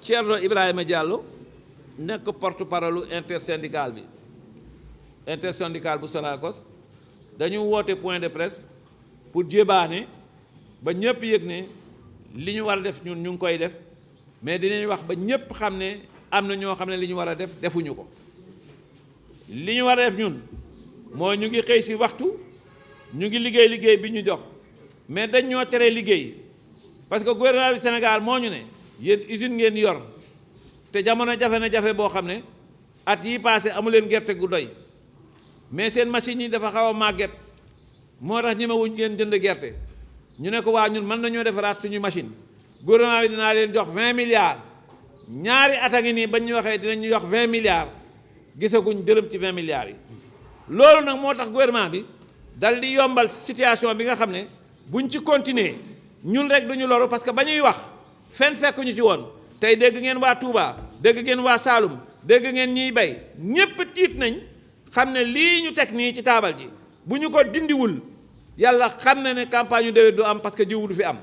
Thierno Ibrahima Diallo nekk porte-parole intersyndical bi intersyndical bu Sonacos dañu woote point de presse pour jébaane ba ñëpp yëg ne li ñu war a def ñun ñu ngi koy def mais dinañ wax ba ñëpp xam ne am na ñoo xam ne li ñu war a def defuñu ko li ñu war a def ñun mooy ñu ngi xëy si waxtu ñu ngi liggéey bi ñu jox mais dañ ñoo tere liggéey parce que gouvernement du Sénégal moo ñu ne yéen usine ngeen yor te jamono jafe na jafe boo xam ne at yi passé amu leen gerte gu doy mais seen machine yi dafa xaw a màgget moo tax ñemewuñ ngeen jënd gerte ñu ne ko waa ñun mën nañoo defaraat suñu machine gouvernement bi dinaa leen jox 20 milliards ñaari at a ngi nii bañ ñu waxee dinañu jox 20 milliards gisaguñ dërëm ci 20 milliards yi loolu nag moo tax gouvernement bi dal di yombal situation bi nga xam ne buñ ci continuer ñun rek duñu loru parce que ba ñuy wax fenn fekkuñu ci woon tey dégg ngeen waa Touba dégg ngeen waa Saloum dégg ngeen ñiy bay ñépp tiit nañ xam ne lii ñu teg nii ci taabal ji bu ñu ko dindiwul yàlla xam na ne campagne yu déwét du am parce que jiwu du fi am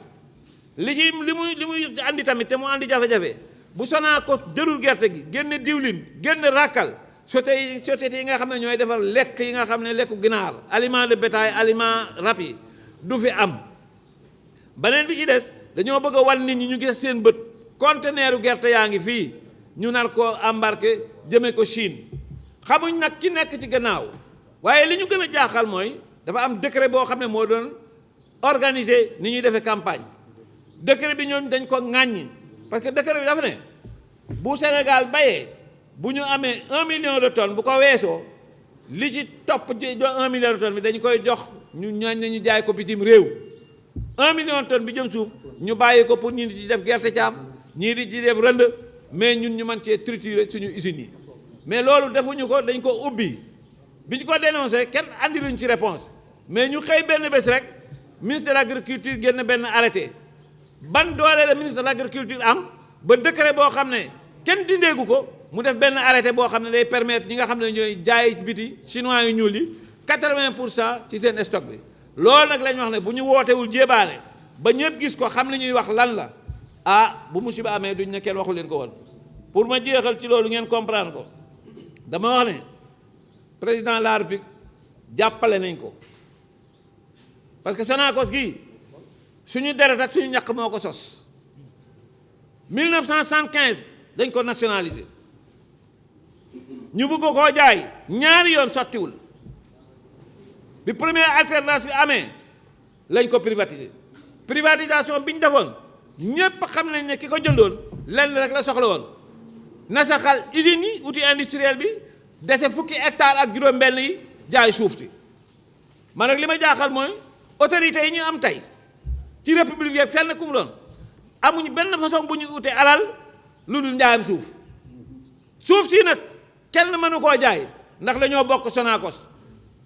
li muy andi tamit te mu andi jafe-jafe bu Sonacos jëlul gerte gi génn diwlin génn ràkkal société yi nga xam ne ñooy defar lekk yi nga xam ne lekku ginaar aliment de bétail aliment rap yi du fi am beneen bi ci des dañoo bëgg a wan nit ñi ñu gis seen bët conteneeru gerte yaa ngi fii ñu nar ko embarqué jëme ko Chine xamuñ nag ki nekk ci gannaaw waaye li ñu gën a jaaxal mooy dafa am décret boo xam ne moo doon organiser ni ñuy defee campagne décret bi ñoom dañ ko ŋàññi parce que décret bi dafa ne bu Sénégal bayee bu ñu amee 1 million de tonnes bu ko weesoo li ci topp ci 1 million de tonnes bi dañu koy jox ñu ñaañ nañu jaay ko bitim réew 1 million de tonnes bi jëm suuf ñu bàyyi ko pour ñii di ci def gerte caaf ñii di ci def rënd mais ñun ñu mën cee triturer suñu usines yi mais loolu defuñu ko dañ ko ubbi bi ñu ko dénoncé kenn andi luñ ci réponse mais ñu xëy benn bés rek ministre de l'agriculture génn benn arrêté ban doole la ministre de l'agriculture am ba décret boo xam ne kenn dindeegu ko mu def benn arrêté boo xam ne day permettre ñi nga xam ne ñooy jaay biti chinois yu ñuul yi 80% ci seen stock bi loolu nag lañ wax ne bu ñu wootewul jébaane ba ñëpp gis ko xam li ñuy wax lan la ah bu musiba amee duñ ne kenn waxu leen ko woon pour ma jeexal ci loolu ngeen comprendre ko dama wax ne président de la République jàppale nañ ko parce que Sonacos gii suñu deret ak suñu ñàkk moo ko sos 1975 dañ ko nationaliser ñu bëgg koo jaay ñaari yoon sottiwul bi première alternance bi amee lañ ko privatiser privatisation bi ñu defoon ñépp xam nañ ne ki ko jëndoon lenn rek la soxla woon nasaxal usines yi outil industriel bi dese fukki hectare ak juróom-benn yi jaay suuf si man nag li ma jaaxal mooy autorités yi ñu am tey ci république yi fenn ku mu doon amuñu benn façon bu ñu ute alal lu dul njaayam suuf si nag kenn mënu koo jaay ndax dañoo bokk Sonacos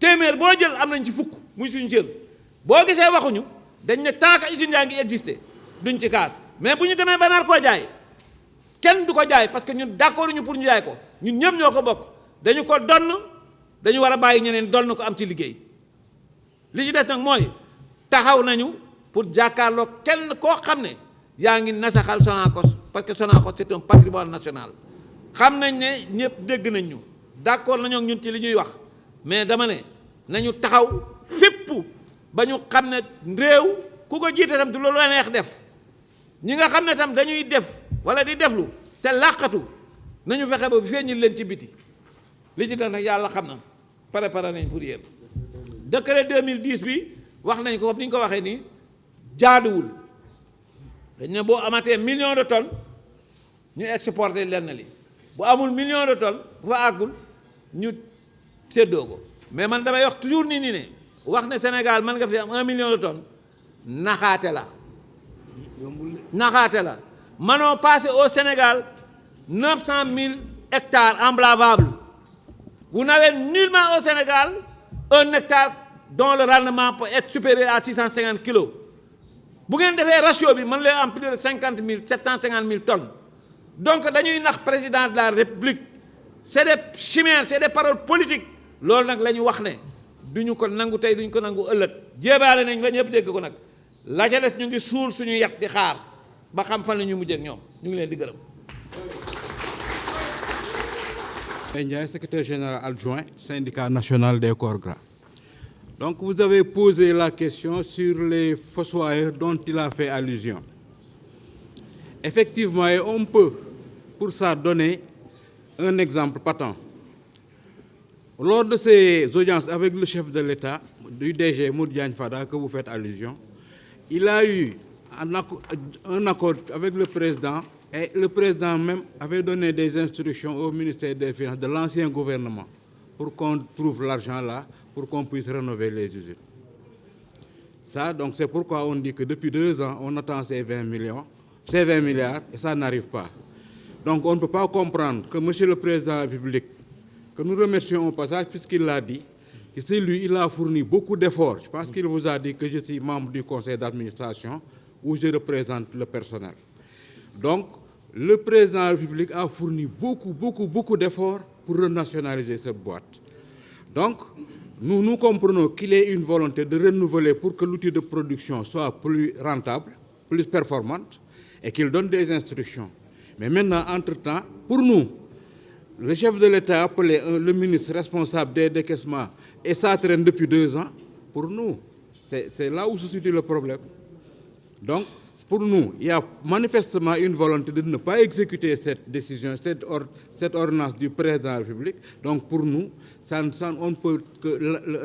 téeméer boo jël am nañ ci fukk muy suñu cër boo gisee waxuñu dañ ne tant que usine yaa ngi existé duñ ci kaas mais bu ñu demee ba nar koo jaay kenn du ko jaay parce que ñun d'accord ñu pour ñu jaay ko ñun ñëpp ñoo ko bokk dañu ko donn dañu war a bàyyi ñeneen donn ko am ci liggéey li ci des nag mooy taxaw nañu pour jàkkaarloo kenn koo xam ne yaa ngi nasaxal Sonacos parce que Sonacos c'est un patrimoine national xam nañ ne ñëpp dégg nañ ñu d'accord nañoo ñun ci li ñuy wax mais dama ne nañu taxaw fépp ba ñu xam ne réew ku ko jiite tam du loolu la neex def ñi nga xam ne tam dañuy def wala di deflu te làqatu nañu fexe ba feeñil leen ci biti li ci des nag yàlla xam na préparé nañ pour yéen décret 2010 bi wax nañ ko comme ni ñu ko waxee nii jaaduwul dañ ne boo amatee million de tonnes ñu exporté lenn li bu amul million de tonnes bu fa àggul ñu séddoo ko mais man damay wax toujours nii ne wax ne Sénégal mën nga fi am 1 million de tonnes naxaate la manoo passé au Sénégal 900 000 hectares emblavables vous n'avez nullement au Sénégal un hectare dont le rendement peut être supérieur à 650 kilos bu ngeen defee ratio bi mën leen am plus de 50 000 750 000 tonnes donc dañuy nax président de la République c'est des chimères c'est des paroles politiques loolu nag la ñu wax ne duñu ko nangu tey duñu ko nangu ëllëg jéebaale nañ ba ñëpp dégg ko nag la ca des ñu ngi suul suñu yat di xaar ba xam fan la ñu mujjee ak ñoom ñu ngi leen di gërëm. Ndiaye, secrétaire général adjoint, syndicat national des corps gras. Donc vous avez posé la question sur les fossoyeurs dont il a fait allusion. Effectivement, et on peut pour ça donner un exemple patent. Lors de ces audiences avec le chef de l'État, du DG Mourdiane Fada, que vous faites allusion, il a eu un accord avec le président, et le président même avait donné des instructions au ministère des Finances de l'ancien gouvernement pour qu'on trouve l'argent là, pour qu'on puisse rénover les usines. Ça, donc c'est pourquoi on dit que depuis 2 ans, on attend ces 20 milliards, et ça n'arrive pas. Donc on ne peut pas comprendre que Monsieur le Président de la République, que nous remercions au passage, puisqu'il l'a dit, que c'est lui, il a fourni beaucoup d'efforts. Je pense qu'il vous a dit que je suis membre du conseil d'administration où je représente le personnel. Donc, le président de la République a fourni beaucoup d'efforts pour renationaliser cette boîte. Donc, nous comprenons qu'il y a une volonté de renouveler pour que l'outil de production soit plus rentable, plus performante, et qu'il donne des instructions. Mais maintenant, entre-temps, pour nous, le chef de l'État a appelé le ministre responsable des décaissements, et ça traîne depuis 2 ans. Pour nous, c'est là où se situe le problème. Donc, pour nous, il y a manifestement une volonté de ne pas exécuter cette décision, cette ordonnance du président de la République. Donc, pour nous, on ne peut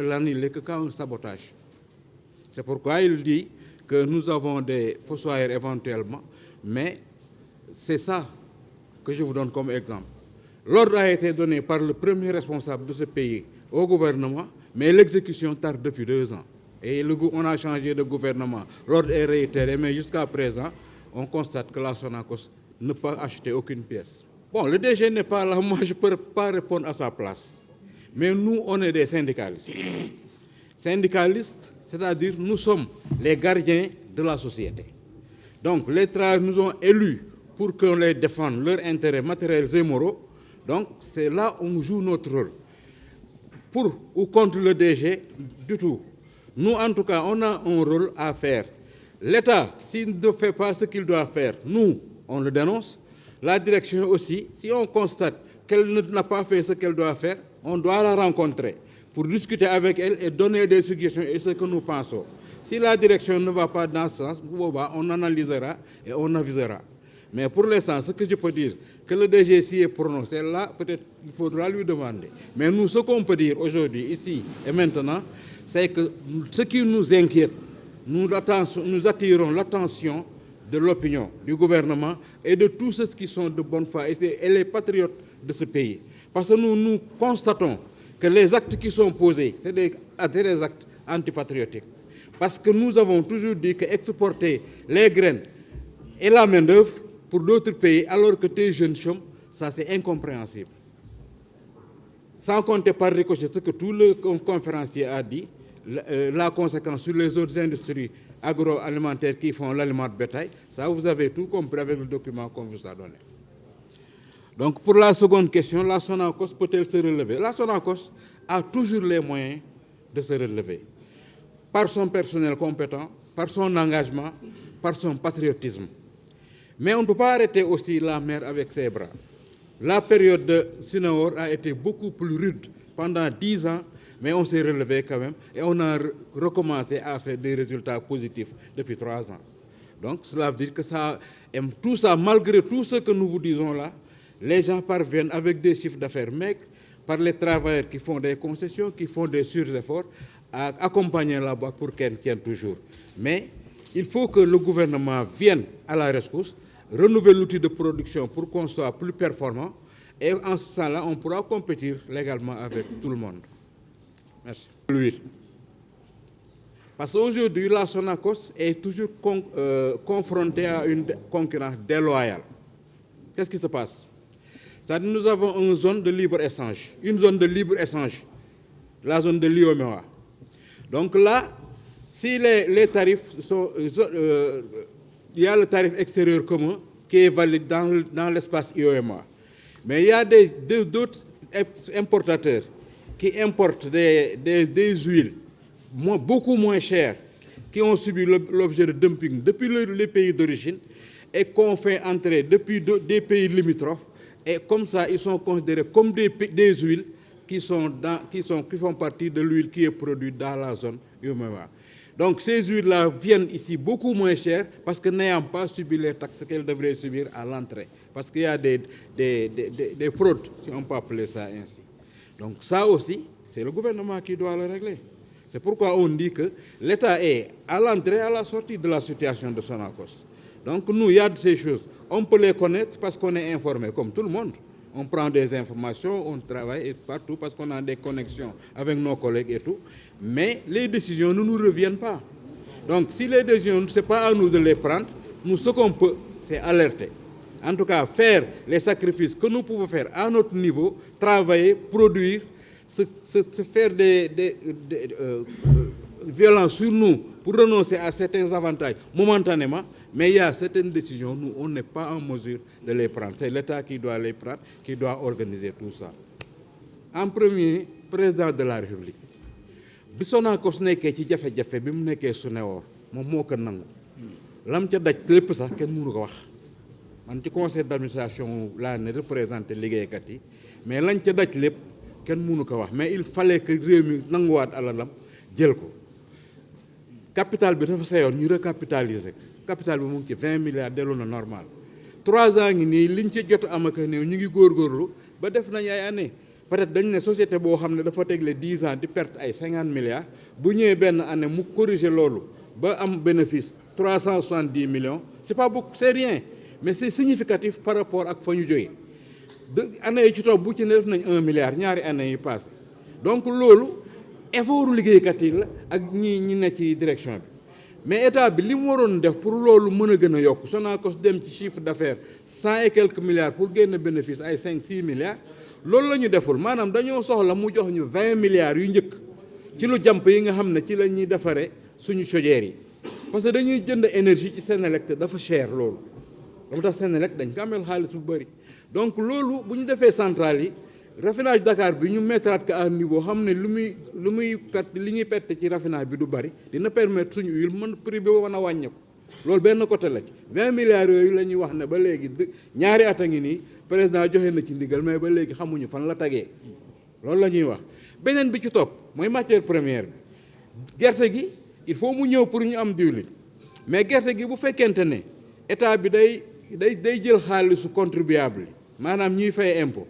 l'annuler que quand un sabotage. C'est pourquoi il dit que nous avons des fossoyeurs éventuellement, mais c'est ça que je vous donne comme exemple. L'ordre a été donné par le premier responsable de ce pays au gouvernement, mais l'exécution tarde depuis 2 ans. Et on a changé de gouvernement. L'ordre est réitéré, mais jusqu'à présent, on constate que la Sonacos ne peut acheter aucune pièce. Bon, le DG n'est pas là, moi je ne peux pas répondre à sa place. Mais nous, on est des syndicalistes. Syndicalistes, c'est-à-dire nous sommes les gardiens de la société. Donc, les travailleurs nous ont élus pour qu'on les défende, leurs intérêts matériels et moraux. Donc, c'est là où on joue notre rôle. Pour ou contre le DG, du tout. Nous, en tout cas, on a un rôle à faire. L'État, s'il ne fait pas ce qu'il doit faire, nous, on le dénonce. La direction aussi, si on constate qu'elle n'a pas fait ce qu'elle doit faire, on doit la rencontrer pour discuter avec elle et donner des suggestions et ce que nous pensons. Si la direction ne va pas dans ce sens, on analysera et on avisera. Mais pour l'instant, ce que je peux dire, que le DG s'y est prononcé, là, peut-être il faudra lui demander. Mais nous, ce qu'on peut dire aujourd'hui, ici et maintenant, c'est que ce qui nous inquiète, nous attirons l'attention de l'opinion, du gouvernement et de tous ceux qui sont de bonne foi et les patriotes de ce pays. Parce que nous constatons que les actes qui sont posés, c'est des actes antipatriotiques. Parce que nous avons toujours dit qu'exporter les graines et la main-d'œuvre pour d'autres pays, alors que tes jeunes chôment, ça c'est incompréhensible. Sans compter par ricochet ce que tout le conférencier a dit, la conséquence sur les autres industries agroalimentaires qui font l'aliment de bétail, ça vous avez tout compris avec le document qu'on vous a donné. Donc pour la seconde question, la Sonacos peut-elle se relever? La Sonacos a toujours les moyens de se relever. Par son personnel compétent, par son engagement, par son patriotisme. Mais on ne peut pas arrêter aussi la mer avec ses bras. La période de Sinawar a été beaucoup plus rude pendant 10 ans, mais on s'est relevé quand même et on a recommencé à faire des résultats positifs depuis 3 ans. Donc cela veut dire que tout ça, malgré tout ce que nous vous disons là, les gens parviennent avec des chiffres d'affaires maigres, par les travailleurs qui font des concessions, qui font des sur-efforts, à accompagner la boîte pour qu'elle tienne toujours. Mais il faut que le gouvernement vienne à la rescousse, renouveler l'outil de production pour qu'on soit plus performant, et en ce sens-là, on pourra compétir légalement avec tout le monde. Merci. L'huile. Parce qu'aujourd'hui, la Sonacos est toujours confrontée à une concurrence déloyale. Qu'est-ce qui se passe? C'est-à-dire nous avons une zone de libre-échange, la zone de l'IOMOA. Donc là, si les tarifs sont... il y a le tarif extérieur commun qui est valide dans l'espace IOMA. Mais il y a d'autres importateurs qui importent des huiles beaucoup moins chères, qui ont subi l'objet de dumping depuis les pays d'origine et qu'on fait entrer depuis des pays limitrophes Et comme ça, ils sont considérés comme des huiles qui font partie de l'huile qui est produite dans la zone UEMOA. Donc ces huiles-là viennent ici beaucoup moins chères parce que n'ayant pas subi les taxes qu'elles devraient subir à l'entrée. Parce qu'il y a des fraudes, si on peut appeler ça ainsi. Donc ça aussi, c'est le gouvernement qui doit le régler. C'est pourquoi on dit que l'État est à l'entrée et à la sortie de la situation de Sonacos. Donc nous, il y a de ces choses. On peut les connaître parce qu'on est informé, comme tout le monde. On prend des informations, on travaille partout parce qu'on a des connexions avec nos collègues et tout. Mais les décisions ne nous reviennent pas. Donc si les décisions, ce n'est pas à nous de les prendre, nous, ce qu'on peut, c'est alerter. En tout cas, faire les sacrifices que nous pouvons faire à notre niveau, travailler, produire, se faire des violences sur nous pour renoncer à certains avantages momentanément, mais il y a certaines décisions, nous, on n'est pas en mesure de les prendre. C'est l'État qui doit les prendre, qui doit organiser tout ça. En premier, président de la République, bi Sonacos nekkee ci jafe-jafe bi mu nekkee Suneor moom moo ko nangu lam ca daj lépp sax kenn mënu ko wax man ci conseil d'administration laa ne représenté liggéeykat yi mais lañ ca daj lépp kenn mënu ko wax mais il fallait que réew mi nanguwaat alalam jël ko capital bi dafa seyoon ñu recapitaliser capital bi mu ngi ci 20 milliards dellu na normal 3 ans ngi nii liñ ci jot am ak néew ñu ngi góorgóorlu ba def nañ ay année peut-être dañ ne société boo xam ne dafa tegle 10 ans di perte ay 50 milliards bu ñëwee benn année mu corriger loolu ba am bénéfice 370 millions c'est pas beaucoup, c'est rien mais c'est significatif par rapport ak fa ñu jógee année yi ci topp bu ci ne def nañ 1 milliard ñaari année yi passé donc loolu effort liggéeykat yi la ak ñi ne ci direction bi mais état bi li mu waroon def pour loolu mën a gën a yokk Sonacos dem ci chiffre d'affaires 100 et quelques milliards pour génn bénéfice ay 5-6 milliards loolu la ñu deful maanaam dañoo soxla mu jox ñu 20 milliards yu njëkk ci lu jàmp yi nga xam ne ci la ñuy defaree suñu chaudières yi parce que dañuy jënd énergie ci Senelec te dafa cher loolu dama tax Senelec dañ ko amel xaalis bu bëri donc loolu bu ñu defee centrale yi raffinage Dakar bi ñu mettraat ko à niveau xam ne li ñuy perte ci raffinage bi du bëri dina permettre suñu huile mën prix bi mën a wàññeeku loolu benn côté la ci 20 milliards yooyu la ñuy wax ne ba léegi ñaari at a ngi nii président joxe na ci ndigal mais ba léegi xamuñu fan la tagee loolu la ñuy wax beneen bi ci topp mooy matière première bi gerte gi il faut mu ñëw pour ñu am diwlin mais gerte gi bu fekkente ne état bi day jël xaalisu contribuable yi maanaam ñuy fay impôt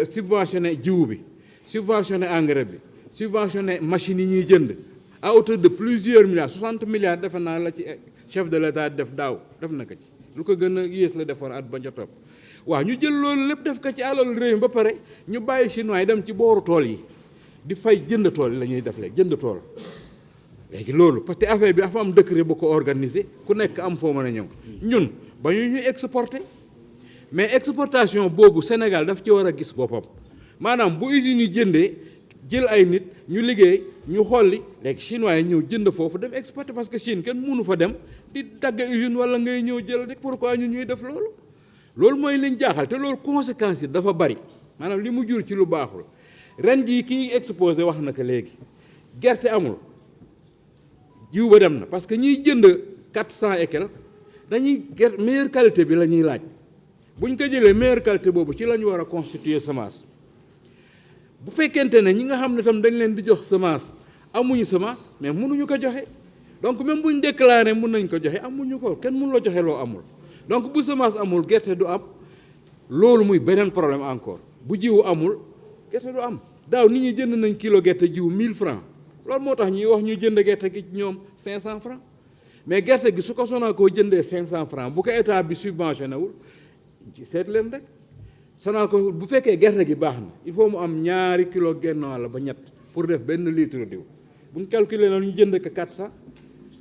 subventionné jiwu bi subventionné engrais bi subventionné machines yi ñuy jënd à hauteur de plusieurs milliards 60 milliards defe naa la ci chef de l'État def daaw def na ko ci lu ko gën a yées la defoon at ba ca topp waaw ñu jël loolu lépp def ko ci alal réew mi ba pare ñu bàyyi chinois yi dem ci booru tool yi di fay jënd tool yi la ñuy def léegi jënd tool léegi loolu parce que affaire bi dafa am décret bu ko organiser ku nekk am foo mën a ñëw ñun ba ñu ñuy exporter mais exportation boobu Sénégal daf ci war a gis boppam maanaam bu usines yi jëndee jël ay nit ñu liggéey ñu xolli léegi chinois yi ñëw jënd foofu dem exporter parce que Chine kenn mënu fa dem di dagg usine wala ngay ñëw jël rek pourquoi ñu ñuy def loolu loolu mooy liñ jaaxal te loolu conséquences yi dafa bari maanaam li mu jur ci lu baaxul ren jii kii exposé wax na ko léegi gerte amul jiw ba dem na parce que ñiy jënd 400 et quelque dañuy gerte meilleure qualité bi la ñuy laaj buñ ko jëlee meilleure qualité boobu ci la ñu war a constituer semence bu fekkente ne ñi nga xam ne tam dañ leen di jox semence amuñu semence mais mënuñu ko joxe donc même buñ déclaré mën nañ ko joxe amuñu ko kenn mënu la joxe loo amul donc bu semence amul gerte du am loolu muy beneen problème encore bu jiwu amul gerte du am daaw nit ñi jënd nañ kilo gerte jiwu 1000 francs loolu moo tax ñuy wax ñu jënd gerte gi ñoom 500 francs mais gerte gi su ko Sonacos jëndee 500 francs bu ko état bi subventionné wul ci seet leen rek Sonacos bu fekkee gerte gi baax na il faut mu am ñaari kilo genn wàll ba ñett pour def benn litre diw bu ñu calculer la ñu jënd ko 400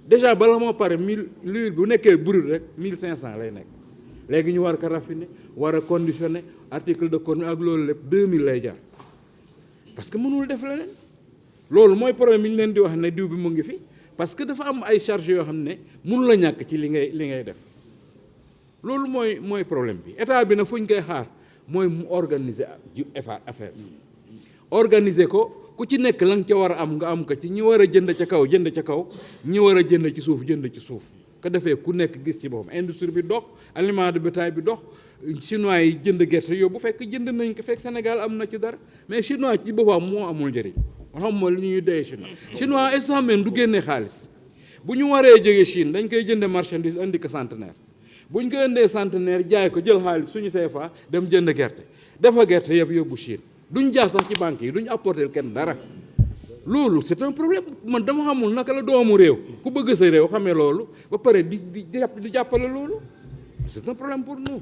déjà bala moo pare 1000 l'huile bu nekkee brut rek 1500 lay nekk léegi ñu war ko raffiner war a conditionner article de condition ak loolu lépp 2000 lay jar parce que mënul def leneen loolu mooy problème yi ñu leen di wax ne diw bi mu ngi fi parce que dafa am ay charges yoo xam ne mënu la ñàkk ci li ngay def loolu mooy problème bi état bi na fu ñu koy xaar mooy mu organiser affaire organiser ko ku ci nekk la nga ca war a am nga am ko ci ñi war a jënd ca kaw jënd ca kaw ñi war a jënd ci suuf jënd ci suuf ko defee ku nekk gis ci boppam industrie bi dox aliment de bétail bi dox chinois yi jënd gerte yóbbu fekk jënd nañ ko fekk Sénégal am na ci dara mais chinois ci boppam moo amul njëriñ xam mooy li ñuy doyee chinois instant même du génnee xaalis bu ñu waree jógee Chine dañ koy jënde marchandise indi ko centenaire bu ñu ko indee centenaire jaay ko jël xaalis suñu CFA dem jënd gerte dafa gerte yëpp yóbbu Chine duñ jaar sax ci banque yi duñ apporter kenn dara loolu c'est un problème man dama xamul naka la doomu réew ku bëgg sa réew xamee loolu ba pare di jàppale loolu c'est un problème pour nous.